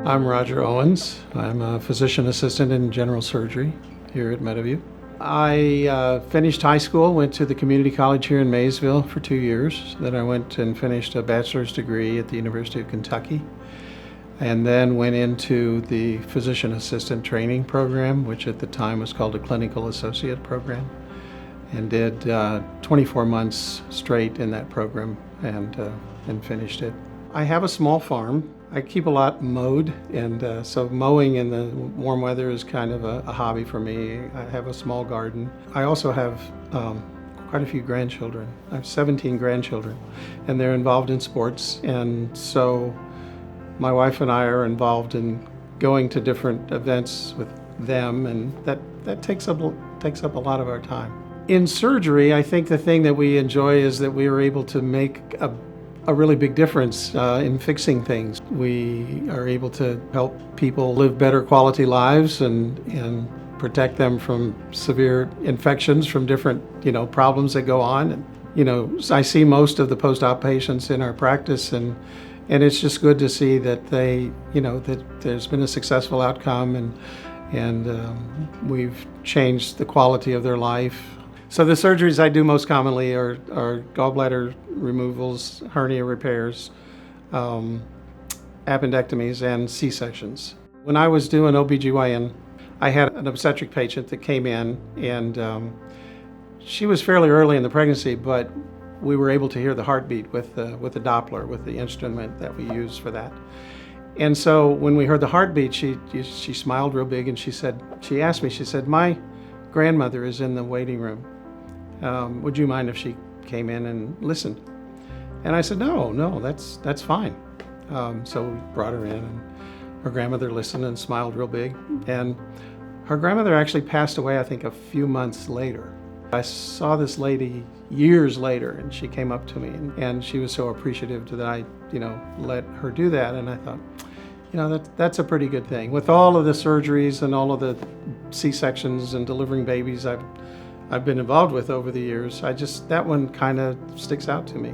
I'm Roger Owens. I'm a physician assistant in general surgery here at Meadowview. I finished high school, went to the community college here in Maysville for 2 years. Then I went and finished a bachelor's degree at the University of Kentucky, and then went into the physician assistant training program, which at the time was called a clinical associate program, and did 24 months straight in that program and finished it. I have a small farm. I keep a lot mowed, and so mowing in the warm weather is kind of a hobby for me. I have a small garden. I also have quite a few grandchildren. I have 17 grandchildren, and they're involved in sports, and so my wife and I are involved in going to different events with them, and that takes up a lot of our time. In surgery, I think the thing that we enjoy is that we are able to make a really big difference in fixing things. We are able to help people live better quality lives and protect them from severe infections from different, problems that go on. And, I see most of the post-op patients in our practice, and it's just good to see that that there's been a successful outcome, and we've changed the quality of their life. So the surgeries I do most commonly are gallbladder removals, hernia repairs, appendectomies, and C-sections. When I was doing OBGYN, I had an obstetric patient that came in, and she was fairly early in the pregnancy, but we were able to hear the heartbeat with the Doppler, with the instrument that we use for that. And so when we heard the heartbeat, she smiled real big, and she asked me, "My grandmother is in the waiting room. Would you mind if she came in and listened?" And I said, no, that's fine. So we brought her in, and her grandmother listened and smiled real big. And her grandmother actually passed away, I think, a few months later. I saw this lady years later, and she came up to me, and she was so appreciative that I, let her do that. And I thought, that's a pretty good thing. With all of the surgeries and all of the C-sections and delivering babies I've been involved with over the years, that one kind of sticks out to me.